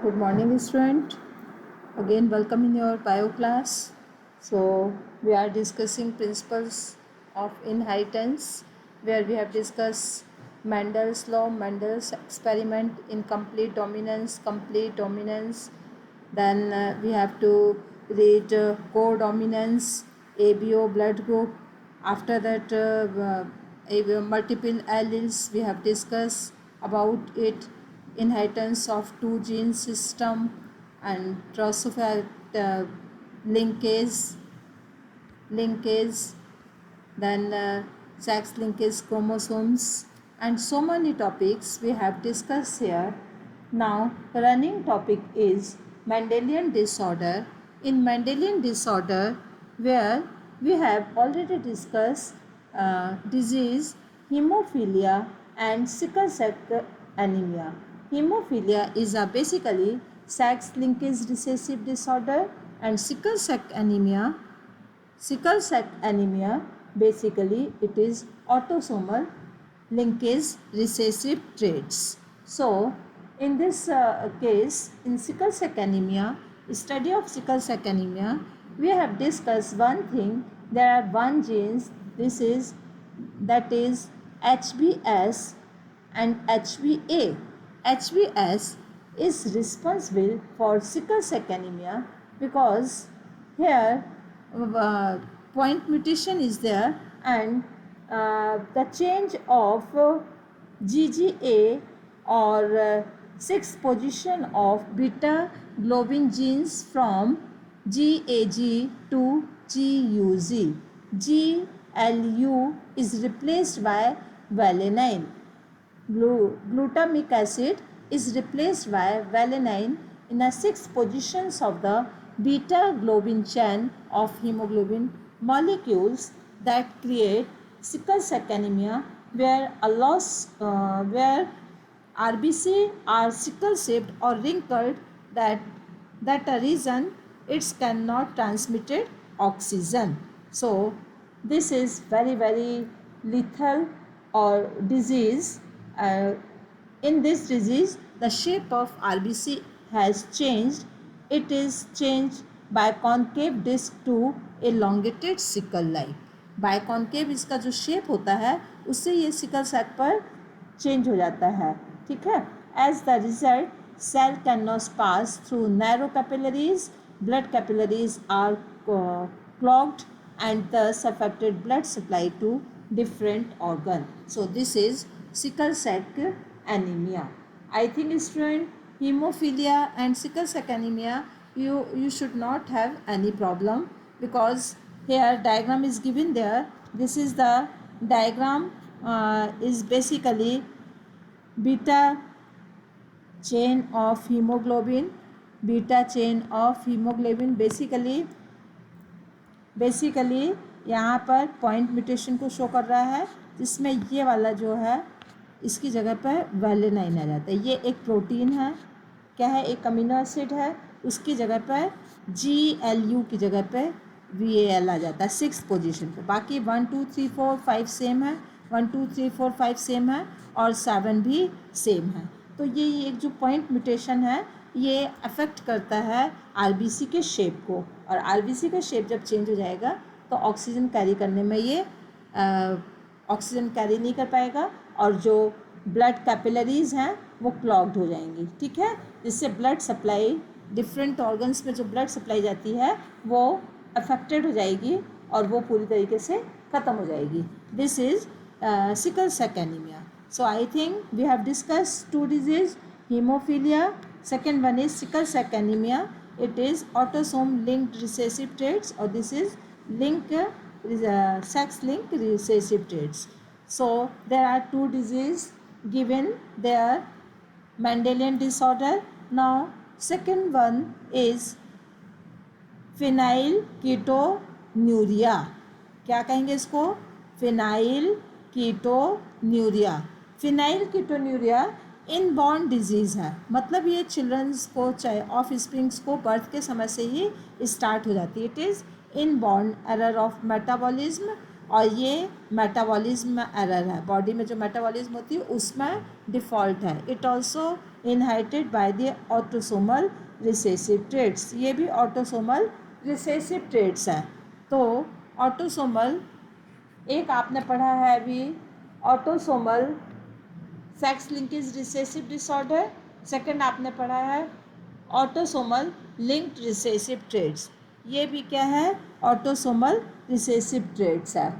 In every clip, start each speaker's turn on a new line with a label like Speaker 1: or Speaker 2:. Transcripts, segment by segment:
Speaker 1: Good morning, student. Again, welcome in your bio class. So, we are discussing principles of inheritance, where we have discussed Mendel's law, Mendel's experiment, complete dominance. Then we have to read codominance, ABO blood group. After that, multiple alleles we have discussed about it, inheritance of two gene system and Drosophila linkage, linkage, then sex linkage chromosomes, and so many topics we have discussed here. Now, the running topic is Mendelian disorder. In Mendelian disorder, where we have already discussed disease, hemophilia, and sickle cell anemia. Hemophilia is a basically sex linkage recessive disorder, and sickle cell anemia basically it is autosomal linkage recessive traits. So in this case, in sickle cell anemia, study of sickle cell anemia, we have discussed one thing. There are one genes, that is HBS and HBA. HBS is responsible for sickle cell anemia because here point mutation is there, and the change of GGA or sixth position of beta globin genes from GAG to GUZ. GLU is replaced by valine. Glutamic acid is replaced by valine in the sixth positions of the beta globin chain of hemoglobin molecules that create sickle cell anemia, where RBC are sickle shaped or wrinkled, that a reason it cannot transmitted oxygen. So this is very lethal or disease. In this disease, the shape of RBC has changed. It is changed by concave disc to elongated sickle like. बायकॉन्केव इसका जो shape होता है उससे ये sickle sac पर change हो जाता है. ठीक है. As the result cell can not pass through narrow capillaries, blood capillaries are clogged and thus affected blood supply to different organ. So this is sickle cell anemia. I think student, hemophilia and sickle cell anemia, you should not have any problem, because here diagram is given there. This is the diagram, is basically beta chain of hemoglobin, basically यहाँ पर point mutation को show कर रहा है, जिसमें ये वाला जो है इसकी जगह पर वैलेनाइन आ जाता है. ये एक प्रोटीन है, क्या है, एक अमीनो एसिड है, उसकी जगह पर GLU की जगह पर VAL आ जाता है सिक्स पोजीशन पे. बाकी 1 2 3 4 5 सेम है, 1 2 3 4 5 सेम है और 7 भी सेम है. तो ये एक जो पॉइंट म्यूटेशन है ये अफेक्ट करता है RBC के शेप को, और RBC का शेप जब चेंज हो जाएगा तो ऑक्सीजन कैरी करने में ये ऑक्सीजन कैरी नहीं कर पाएगा, और जो ब्लड कैपिलरीज हैं वो क्लॉग्ड हो जाएंगी. ठीक है. जिससे ब्लड सप्लाई डिफरेंट ऑर्गन्स में जो ब्लड सप्लाई जाती है वो अफेक्टेड हो जाएगी और वो पूरी तरीके से ख़त्म हो जाएगी. This is sickle cell anaemia. So I think we have discussed two disease, hemophilia. Second one is sickle cell anemia. It is autosome linked recessive traits, or this is sex linked recessive traits. So there are two disease given there. Mendelian disorder. Now second one is phenyl ketonuria. क्या कहेंगे इसको? Phenyl ketonuria. Phenyl ketonuria inborn disease है, मतलब ये children's को चाहे of springs को birth के समय से ही स्टार्ट हो जाती है. It is inborn error of metabolism और ये मेटाबॉलिज्म एरर है, बॉडी में जो मेटाबॉलिज्म होती है उसमें डिफ़ॉल्ट है। It also inherited by the autosomal recessive traits, ये भी ऑटोसोमल रिसेसिव ट्रेट्स हैं। तो ऑटोसोमल, एक आपने पढ़ा है अभी autosomal sex linkage recessive disorder, second आपने पढ़ा है ऑटोसोमल लिंक्ड रिसेसिव ट्रेट्स। ये भी क्या है, ऑटोसोमल रिसेसिव ट्रेट्स है।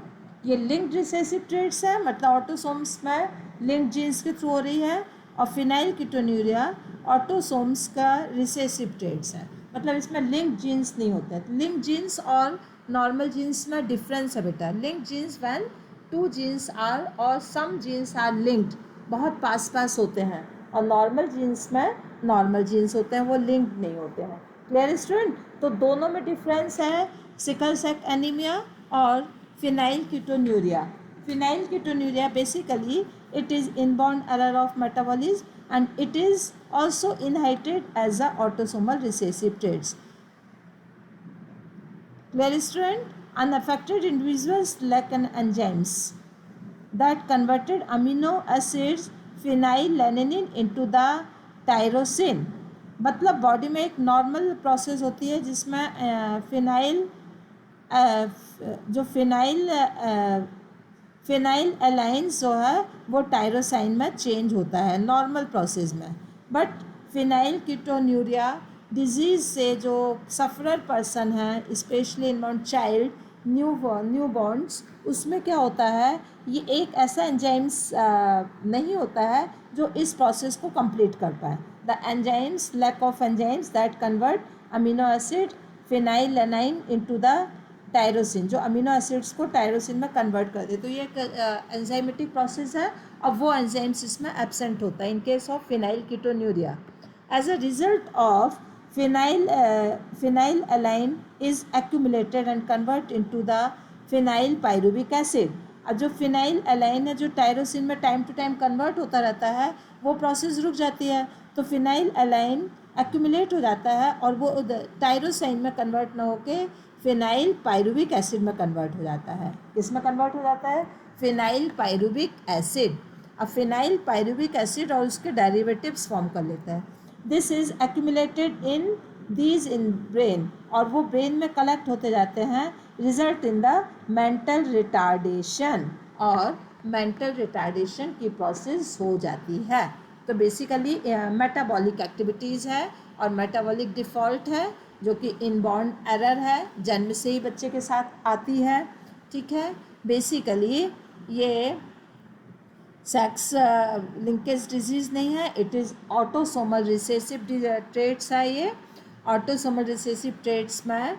Speaker 1: ये लिंक्ड रिसेसिव ट्रेट्स है, मतलब ऑटोसोम्स में लिंक्ड जीन्स के थ्रू हो रही है, और फिनाइल कीटोन्यूरिया ऑटोसोम्स का रिसेसिव ट्रेट्स है, मतलब इसमें लिंक्ड जीन्स नहीं होते हैं। लिंक्ड जीन्स और नॉर्मल जीन्स में डिफरेंस है बेटा। Linked genes when two genes are और सम जीन्स आर लिंक्ड, बहुत पास पास होते हैं, और नॉर्मल जीन्स में नॉर्मल जीन्स होते हैं, वो लिंक्ड नहीं होते हैं। Clear student? तो दोनों में डिफरेंस है, सिकल सेल एनीमिया और phenyl ketonuria. Phenyl ketonuria basically it is inborn error of metabolism and it is also inherited as a autosomal recessive traits. Clear student? Unaffected individuals lack an enzymes that converted amino acids phenylalanine into the tyrosine. मतलब body में एक normal process होती है जिसमें phenyl जो phenyl एलाइंस जो है वो टायरोसाइन में चेंज होता है नॉर्मल प्रोसेस में। बट फिनाइल कीटोन्यूरिया डिजीज़ से जो सफ़रर पर्सन है, specially inborn child, new borns, उसमें क्या होता है, ये एक ऐसा एंजाइम्स नहीं होता है जो इस प्रोसेस को कंप्लीट कर पाए। The enzymes, lack of enzymes that convert amino acid phenylalanine into the tyrosine, जो अमीनो एसिड्स को टायरोसिन में कन्वर्ट कर दे। तो ये एक एंजाइमेटिक प्रोसेस है, और वो एंजाइम्स इसमें एब्सेंट होता है in case of phenylketonuria. As a result of phenylalanine is accumulated and convert into the phenyl pyruvic acid. अब जो फिनाइल एलाइन है जो टायरोसिन में टाइम टू टाइम कन्वर्ट होता रहता है, वो प्रोसेस रुक जाती है, तो फिनाइल एलाइन एक्यूमुलेट हो जाता है और वो टायरोसाइन में कन्वर्ट ना होके फिनाइल पायरुविक एसिड में कन्वर्ट हो जाता है। किस में कन्वर्ट हो जाता है? Phenyl pyruvic acid. अब फिनाइल पायरुविक एसिड और उसके डेरिवेटिव्स फॉर्म कर लेता है। This is accumulated in these in brain, और वो ब्रेन में कलेक्ट होते जाते हैं, result in the mental retardation, और मेंटल रिटार्डेशन की प्रोसेस हो जाती है। तो बेसिकली मेटाबॉलिक एक्टिविटीज़ है और मेटाबॉलिक डिफ़ॉल्ट है, जो कि इनबॉर्न एरर है, जन्म से ही बच्चे के साथ आती है। ठीक है, बेसिकली ये सेक्स लिंकेज डिजीज़ नहीं है, it is autosomal recessive traits है। ये ऑटोसोमल रिसेसिव ट्रेट्स में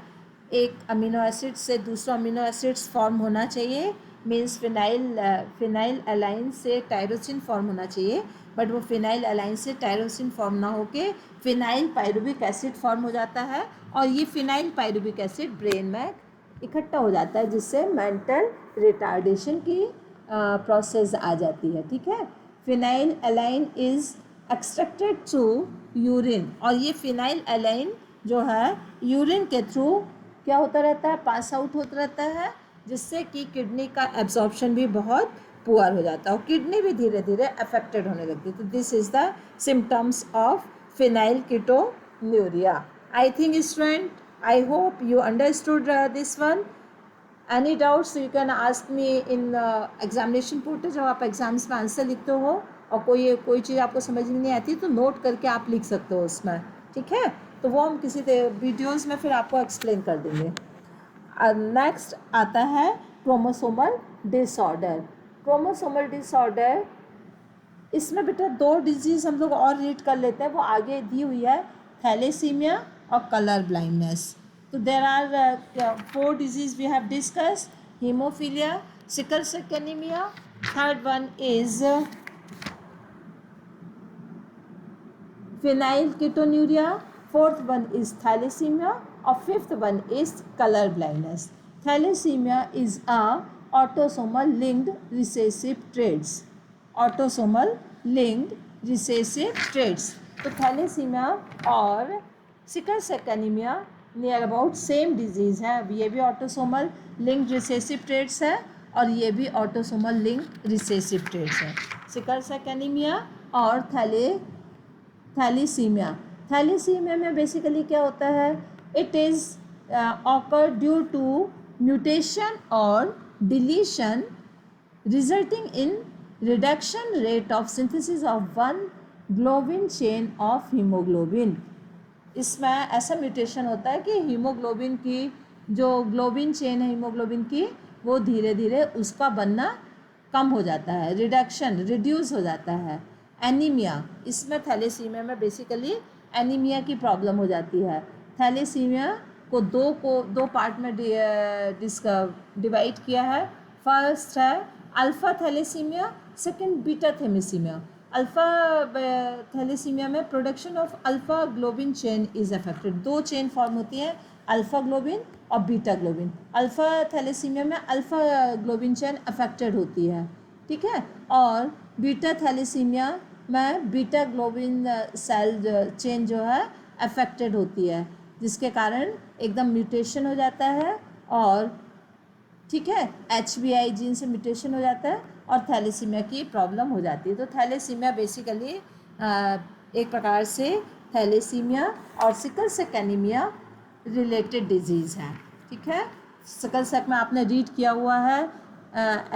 Speaker 1: एक अमीनो एसिड से दूसरा अमीनो एसिड्स फॉर्म होना चाहिए, मीन्स फिनाइल एलाइन से टायरोसिन फॉर्म होना चाहिए, बट वो फिनाइल एलाइन से टायरोसिन फॉर्म ना होके फिनाइल पायरुविक एसिड फॉर्म हो जाता है, और ये फिनाइल पायरुविक एसिड ब्रेन में इकट्ठा हो जाता है, जिससे मेंटल रिटार्डेशन की प्रोसेस आ जाती है। ठीक है, phenyl align is extracted through urine, और ये फिनाइल एलाइन जो है यूरिन के थ्रू क्या होता रहता है, पास आउट होता रहता है, जिससे कि किडनी का एब्जॉर्प्शन भी बहुत पुअर हो जाता है और किडनी भी धीरे धीरे अफेक्टेड होने लगती है। तो this is the symptoms of phenyl ketonuria. I think student, I hope you understood this one. Any doubts you can ask me in examination portal, जब आप एग्जाम्स में आंसर लिखते हो और कोई चीज़ आपको समझ में नहीं आती तो नोट करके आप लिख सकते हो उसमें। ठीक है, तो वो हम किसी वीडियोज़ में फिर आपको एक्सप्लेन कर देंगे। नेक्स्ट आता है क्रोमोसोमल डिसऑर्डर। क्रोमोसोमल डिसऑर्डर, इसमें बेटा दो डिजीज़ हम लोग और रीड कर लेते हैं, वो आगे दी हुई है, थैलेसीमिया और कलर ब्लाइंडनेस। तो there are 4 diseases we have discuss, haemophilia, sickle cell anaemia, third one is phenylketonuria, fourth one is thalassemia, or fifth one is color blindness. Thalassemia is a autosomal linked recessive traits. Autosomal linked recessive traits. तो thalassemia और sickle cell anemia near about same disease है, ये भी autosomal linked recessive traits है, और ये भी autosomal link recessive traits हैं। सिकल सेल एनीमिया और थैलीसीमिया। थैलीसीमिया में बेसिकली क्या होता है, it is occur due to mutation और deletion resulting in reduction rate of synthesis of one globin chain of hemoglobin। इसमें ऐसा म्यूटेशन होता है कि हीमोग्लोबिन की जो ग्लोबिन चेन है हीमोग्लोबिन की, वो धीरे धीरे उसका बनना कम हो जाता है, रिड्यूस हो जाता है। एनीमिया, इसमें थैलेसीमिया में बेसिकली एनीमिया की प्रॉब्लम हो जाती है। थैलेसीमिया को दो पार्ट में डिवाइड किया है। फर्स्ट है alpha thalassaemia, second beta thalassaemia. Alpha thalassaemia में production of alpha globin chain is affected. दो चेन फॉर्म होती हैं, अल्फ़ा ग्लोबिन और बीटा ग्लोबिन। अल्फ़ा थैलेसीमिया में अल्फ़ा ग्लोबिन चेन अफेक्टेड होती है, ठीक है। और बीटा थैलेसीमिया में बीटा ग्लोबिन सेल चेन जो है अफेक्टेड होती है, जिसके कारण एकदम म्यूटेशन हो जाता है और ठीक है HBI जीन से म्यूटेशन हो जाता है और थैलेसीमिया की प्रॉब्लम हो जाती है। तो थैलेसीमिया बेसिकली एक प्रकार से थैलेसीमिया और sickle cell anaemia related diseases है, ठीक है। सिकल सेल में आपने रीड किया हुआ है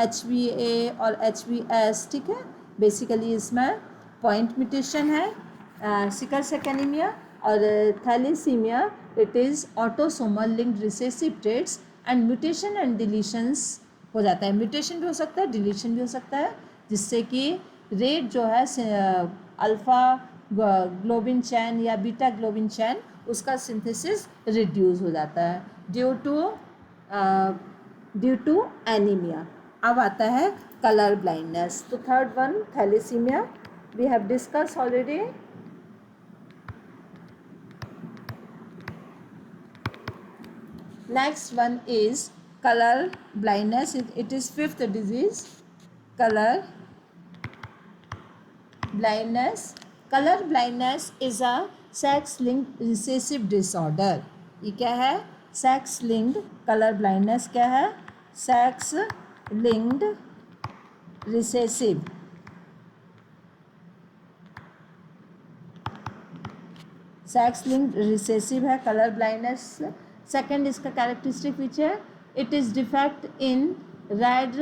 Speaker 1: HBA और HBS, ठीक है। बेसिकली इसमें पॉइंट म्यूटेशन है सिकल सेल एनीमिया, और thalassaemia it is autosomal linked recessive traits and mutation and deletions हो जाता है। म्यूटेशन भी हो सकता है, डिलीशन भी हो सकता है, जिससे कि रेट जो है अल्फ़ा ग्लोबिन चैन या बीटा ग्लोबिन चैन उसका सिंथेसिस रिड्यूस हो जाता है ड्यू टू एनीमिया। अब आता है कलर ब्लाइंडनेस। तो third one thalassaemia we have discuss already. Next one is color blindness. It is fifth disease, color blindness. Color blindness is a sex-linked recessive disorder. ये क्या है? Sex-linked color blindness क्या है? Sex-linked recessive है colour blindness. Second इसका characteristic which है, it is defect in red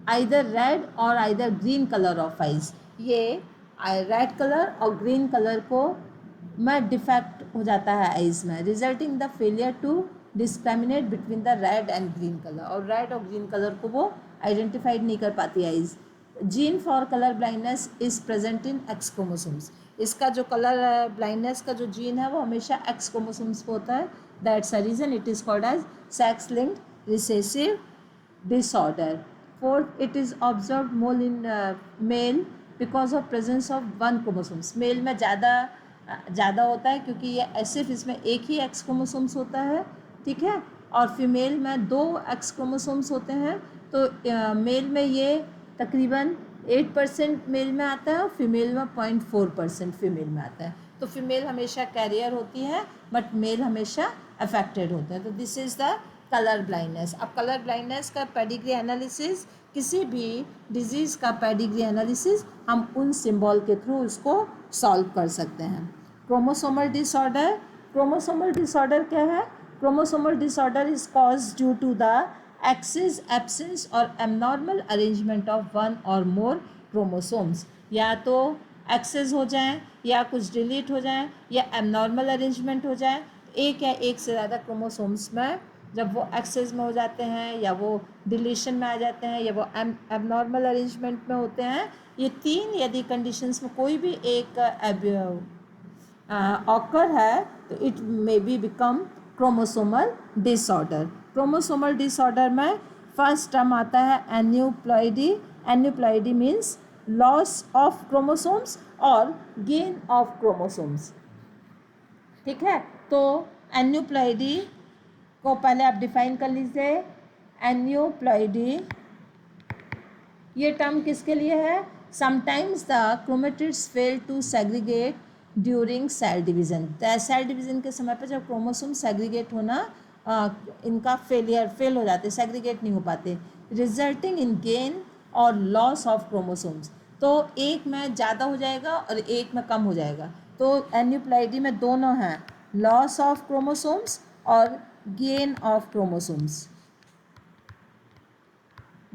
Speaker 1: either green colour of eyes. ये red colour और ग्रीन कलर को में डिफेक्ट हो जाता है आइज में, resulting the failure to discriminate between the red and green colour. और रेड और ग्रीन कलर को वो आइडेंटिफाइड नहीं कर पाती eyes. Gene for colour blindness is present in X chromosomes. इसका जो कलर ब्लाइंडनेस का जो जीन है वो हमेशा एक्स क्रोमोसोम्स पे होता है। That's a reason it is called as sex linked recessive disorder. Fourth, it is observe more in male because of presence of one chromosomes. Male में ज़्यादा होता है क्योंकि ये सिर्फ इसमें एक ही एक्स क्रोमोसोम्स होता है, ठीक है। और फीमेल में 2 एक्स क्रोमोसोम्स होते हैं। तो मेल में ये तकरीबन 8% मेल में आता है और फीमेल में 0.4% फीमेल में आता है। तो फीमेल हमेशा कैरियर होती है बट मेल हमेशा अफेक्टेड होते हैं। तो this is the colour blindness. अब कलर ब्लाइंडनेस का पेडिग्री एनालिसिस, किसी भी डिजीज़ का पेडिग्री एनालिसिस हम उन सिंबल के थ्रू उसको सॉल्व कर सकते हैं। Chromosomal disorder. क्रोमोसोमल डिसऑर्डर क्या है? Chromosomal disorder is cause due to the excess, absence और एबनॉर्मल अरेंजमेंट ऑफ वन और मोर क्रोमोसोम्स। या तो एक्सेस हो जाए या कुछ डिलीट हो जाए या एबनॉर्मल अरेंजमेंट हो जाए। एक या एक से ज़्यादा क्रोमोसोम्स में जब वो एक्सेस में हो जाते हैं या वो डिलीशन में आ जाते हैं या वो एबनॉर्मल अरेंजमेंट में होते हैं, ये 3 यदि कंडीशंस में कोई भी एक ऑकर है तो it may be become chromosomal disorder. Chromosomal disorder में फर्स्ट टर्म आता है aneuploidy. Aneuploidy means loss of chromosomes और गेन ऑफ क्रोमोसोम्स, ठीक है। तो एन्यूप्लॉइडी को पहले आप डिफाइन कर लीजिए। एन्यूप्लॉइडी ये टर्म किसके लिए है? Sometimes the chromatids fail to segregate during cell division. Cell division के समय पर जब क्रोमोसोम सेग्रीगेट होना इनका फेल हो जाते, सेग्रीगेट नहीं हो पाते, रिजल्टिंग इन गेन और लॉस ऑफ क्रोमोसोम्स। तो एक में ज़्यादा हो जाएगा और एक में कम हो जाएगा। तो एन्यूप्लाइडी में दोनों हैं, लॉस ऑफ क्रोमोसोम्स और गेन ऑफ क्रोमोसोम्स।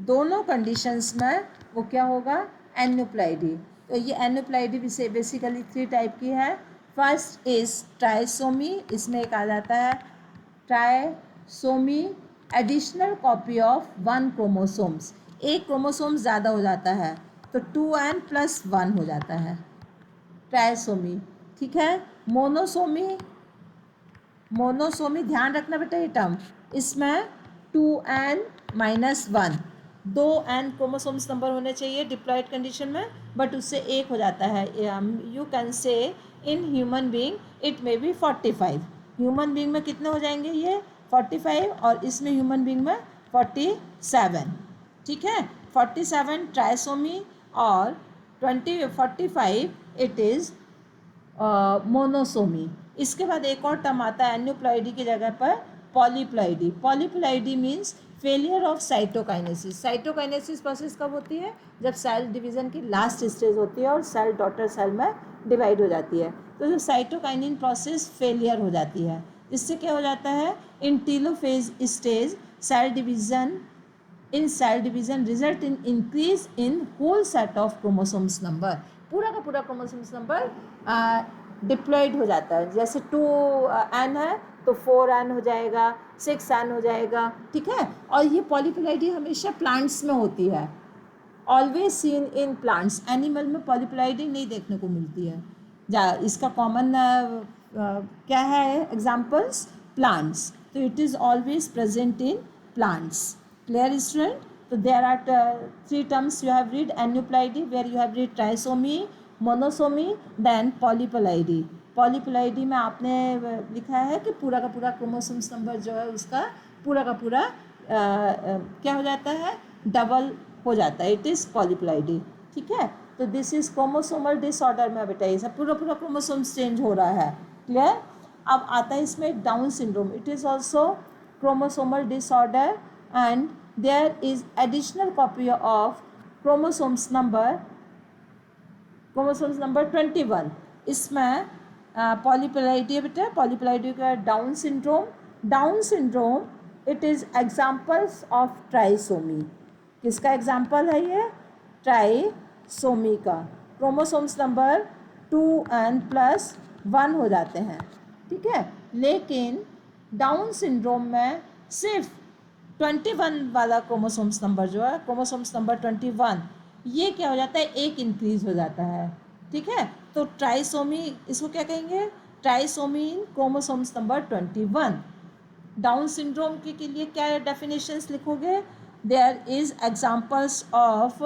Speaker 1: दोनों कंडीशंस में वो क्या होगा, एन्यूप्लाइडी। तो ये एन्यूप्लाइडी बेसिकली 3 टाइप की है। फर्स्ट इज ट्राइसोमी, इसमें एक आ जाता है trisomy, additional copy of 1 chromosomes, एक क्रोमोसोम ज़्यादा हो जाता है तो 2n+1 हो जाता है ट्राइसोमी। ठीक है, मोनोसोमी, मोनोसोमी ध्यान रखना बेटा ये टर्म, इसमें 2n-1, 2n क्रोमोसोम्स नंबर होने चाहिए डिप्लॉयड कंडीशन में, बट उससे एक हो जाता है। You can say in human being it may be 45, human being में कितने हो जाएंगे ये 45, और इसमें ह्यूमन बीइंग में 47। ठीक है, 47 ट्राइसोमी और 45 इट इज़ मोनोसोमी। इसके बाद एक और टर्म आता है एन्यूप्लॉइडी की जगह पर polyploidy. Polyploidy means failure of cytokinesis. Cytokinesis process कब होती है, जब सेल डिवीज़न की लास्ट स्टेज होती है और सेल डॉटर सेल में डिवाइड हो जाती है। तो जो साइटोकाइनिन प्रोसेस फेलियर हो जाती है, इससे क्या हो जाता है, in telophase stage cell division result in increase in whole set of chromosomes number. पूरा का पूरा क्रोमोसोम्स नंबर डिप्लॉयड हो जाता है। जैसे 2n है तो 4n हो जाएगा, 6n हो जाएगा। ठीक है, और ये पॉलीप्लॉइडी हमेशा प्लांट्स में होती है, always seen in plants. Animal में पॉलीप्लॉइडी नहीं देखने को मिलती है। इसका कॉमन क्या है एग्जाम्पल्स, प्लांट्स। तो it is always present in plants. Clear student? So there are 3 terms you have read, aneuploidy where you have read trisomy, monosomy, then polyploidy. polyploidy में आपने लिखा है कि पूरा का पूरा क्रोमोसोम्स नंबर जो है उसका पूरा का पूरा क्या हो जाता है, डबल हो जाता है, इट इज़ पॉलीप्लॉइडी। ठीक है, तो दिस इज क्रोमोसोमल डिसऑर्डर में बेटा ये सब पूरा पूरा क्रोमोसोम्स चेंज हो रहा है। क्लियर? अब आता है इसमें down syndrome, it is also chromosomal disorder and there is additional copy of chromosomes number 21। इसमें पॉलीप्लॉइडी है बेटा, पॉलीप्लॉइडी का down syndrome it is examples of trisomy. किसका एग्जाम्पल है ये, ट्राइसोमी का। क्रोमोसोम्स नंबर 2n+1 हो जाते हैं। ठीक है, लेकिन डाउन सिंड्रोम में सिर्फ 21 वाला क्रोमोसोम्स नंबर जो है, क्रोमोसोम्स नंबर 21, ये क्या हो जाता है, एक इंक्रीज हो जाता है। ठीक है, तो ट्राइसोमी इसको क्या कहेंगे, trisomy in chromosomes number 21। Down syndrome के लिए क्या डेफिनेशंस लिखोगे, there is examples of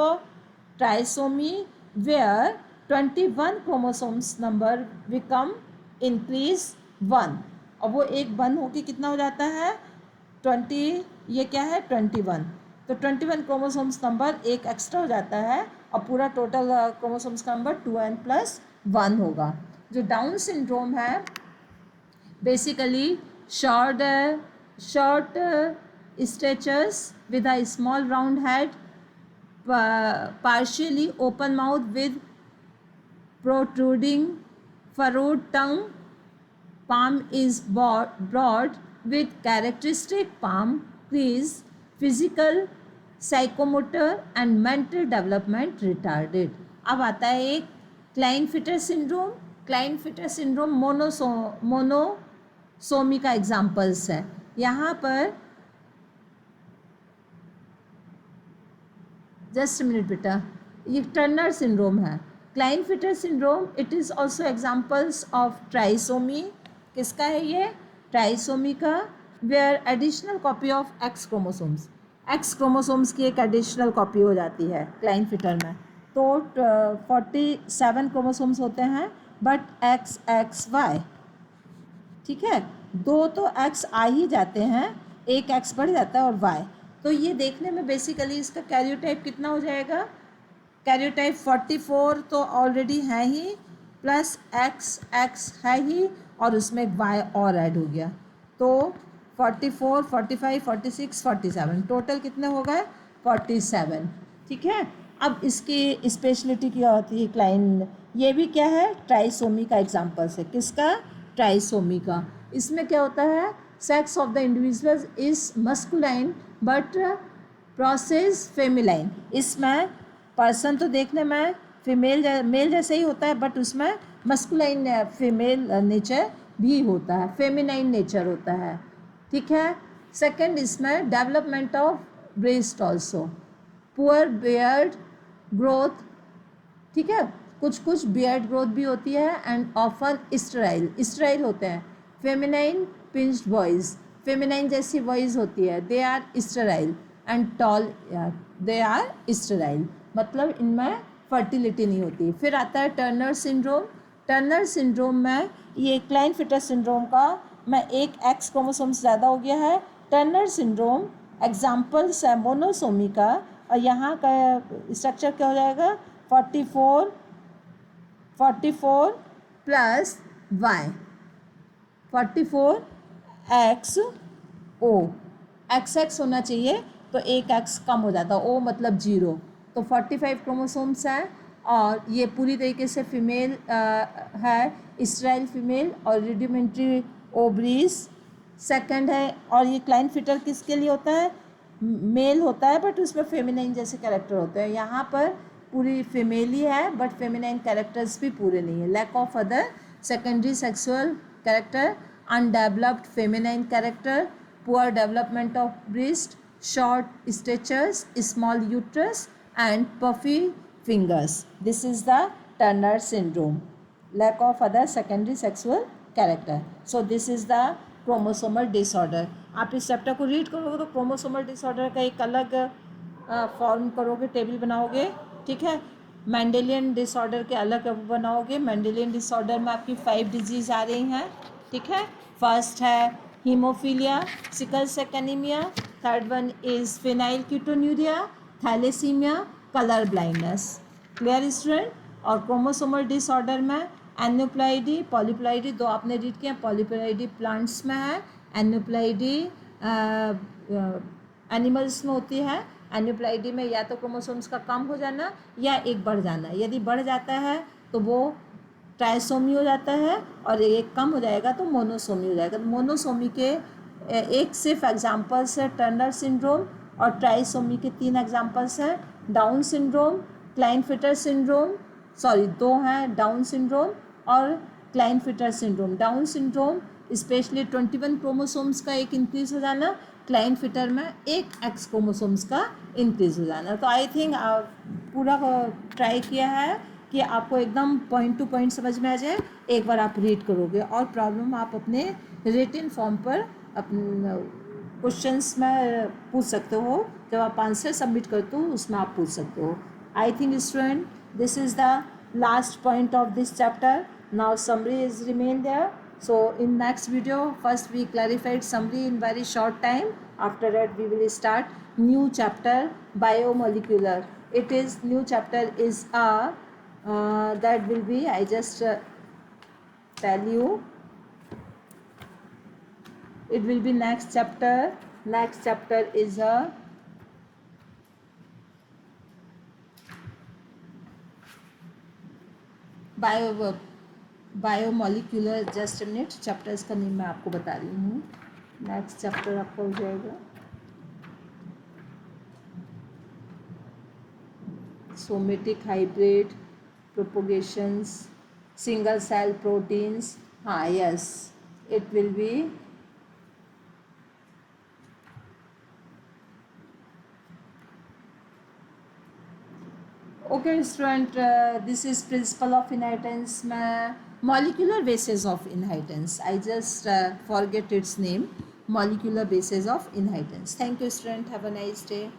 Speaker 1: trisomy where 21 chromosomes number become increase 1, और वो एक 1 होके कितना हो जाता है 20, ये क्या है 21। तो 21 क्रोमोसोम्स नंबर एक एक्स्ट्रा हो जाता है और पूरा टोटल क्रोमोसोम्स का नंबर 2n+1 होगा। जो डाउन सिंड्रोम है basically short stretchers with a small round head, partially open mouth with protruding furrowed tongue, palm is broad with characteristic palm crease, physical, psychomotor and mental development retarded। अब आता है एक क्लाइनफिटर syndrome. Klinefelter syndrome monosomy का examples है। यहाँ पर just minute बेटा, ये टर्नर सिंड्रोम है। Klinefelter syndrome it is also examples of trisomy. किसका है ये, ट्राइसोमी का, where additional copy of X chromosomes की एक एडिशनल कॉपी हो जाती है क्लाइनफिटर में। तो 47 क्रोमोसोम्स होते हैं बट XXY। ठीक है, 2 तो X आ ही जाते हैं, एक X बढ़ जाता है और Y। तो ये देखने में बेसिकली इसका कैरियोटाइप कितना हो जाएगा, कैरियोटाइप 44 तो ऑलरेडी है ही, प्लस XX है ही और उसमें Y और ऐड हो गया, तो 44, 45, 46, 47, टोटल कितने हो गए? 47। ठीक है। अब इसकी स्पेशलिटी क्या होती है क्लाइन, ये भी क्या है? ट्राइसोमी का एग्जाम्पल्स है। किसका? ट्राइसोमी का। इसमें क्या होता है? Sex of the individual is masculine but process फेमिलाइन। इसमें पर्सन तो देखने में फीमेल मेल जैसे ही होता है, बट उसमें मस्कुलाइन फीमेल नेचर भी होता है, फेमिनाइन नेचर होता है। ठीक है। सेकंड, इसमें development of breast also, poor beard growth. ठीक है। कुछ कुछ बियर्ड ग्रोथ भी होती है एंड ऑफन स्टराइल होते हैं। फेमिनाइन पिंच्ड वॉइस, फेमिनाइन जैसी वॉइस होती है, they are sterile and tall, they are sterile, मतलब इनमें फर्टिलिटी नहीं होती। फिर आता है टर्नर सिंड्रोम। टर्नर सिंड्रोम में ये क्लाइनफिटर सिंड्रोम का में एक एक्स क्रोमोसोम ज़्यादा हो गया है। टर्नर सिंड्रोम एग्जाम्पल्स है मोनोसोमी का, और यहाँ का स्ट्रक्चर क्या हो जाएगा? 44 प्लस वाई, 44 एक्स होना चाहिए, तो एक एक्स कम हो जाता, ओ मतलब 0। तो 45 क्रोमोसोम्स हैं, और ये पूरी तरीके से फीमेल है, स्टेराइल फीमेल, और रिडिमेंट्री ओवरीज सेकंड है। और ये क्लाइनफिटर किसके लिए होता है? मेल होता है, बट उसमें फेमिनाइन जैसे कैरेक्टर होते हैं। यहाँ पर पूरी फीमेल ही है, बट फेमिनाइन कैरेक्टर्स भी पूरे नहीं है। Lack of other secondary sexual character, undeveloped feminine character, poor development of breast, short statures, small uterus and puffy fingers. This is the Turner syndrome. Lack of other secondary sexual character. So this is the chromosomal disorder. आप इस chapter को read करोगे तो chromosomal disorder का एक अलग form करोगे, table बनाओगे। ठीक है। मेंडेलियन डिसऑर्डर के अलग बनाओगे। मेंडेलियन डिसऑर्डर में आपकी 5 डिजीज आ रही हैं। ठीक है। फर्स्ट है haemophilia, sickle cell anaemia, third one is phenylketonuria, thalassaemia, colour blindness. Clear student? और क्रोमोसोमल डिसऑर्डर में एन्यूप्लाइडी, पॉलीप्लाइडी, दो आपने रीड किया। पॉलीप्लाइडी प्लांट्स में है, एन्यूप्लाइडी एनिमल्स में होती है। एन्यूप्लाइडी में या तो क्रोमोसोम्स का कम हो जाना या एक बढ़ जाना। यदि बढ़ जाता है तो वो ट्राइसोमी हो जाता है, और एक कम हो जाएगा तो मोनोसोमी हो जाएगा। तो मोनोसोमी के एक सिर्फ एग्जाम्पल्स है टर्नर सिंड्रोम, और ट्राइसोमी के 3 एग्जाम्पल्स हैं, Down syndrome, Klinefelter syndrome, sorry 2 हैं, डाउन सिंड्रोम और Klinefelter syndrome. Down syndrome specially 21 chromosomes का एक इंक्रीज हो जाना, क्लाइनफिटर में एक एक्स क्रोमोसोम्स का इंक्रीज हो जाना। तो आई थिंक पूरा ट्राई किया है कि आपको एकदम पॉइंट टू पॉइंट समझ में आ जाए। एक बार आप रीड करोगे, और प्रॉब्लम आप अपने रिटन फॉर्म पर अपने क्वेश्चंस में पूछ सकते हो। जब आप आंसर सबमिट करते हो उसमें आप पूछ सकते हो। I think student this is the last point of this chapter. Now summary is remain there. So in next video, first we clarified summary in very short time. After that we will start new chapter, biomolecular. It is new chapter is that will be, I just tell you, it will be next chapter. Next chapter is a biomolecular. Just minute, chapters का name मैं आपको बता रही हूँ. Next chapter आपका हो जाएगा somatic hybrid, propagations, single cell proteins. हाँ yes, it will be okay student. This is principle of inheritance में molecular basis of inheritance. I just forget its name. Molecular basis of inheritance. Thank you student. Have a nice day.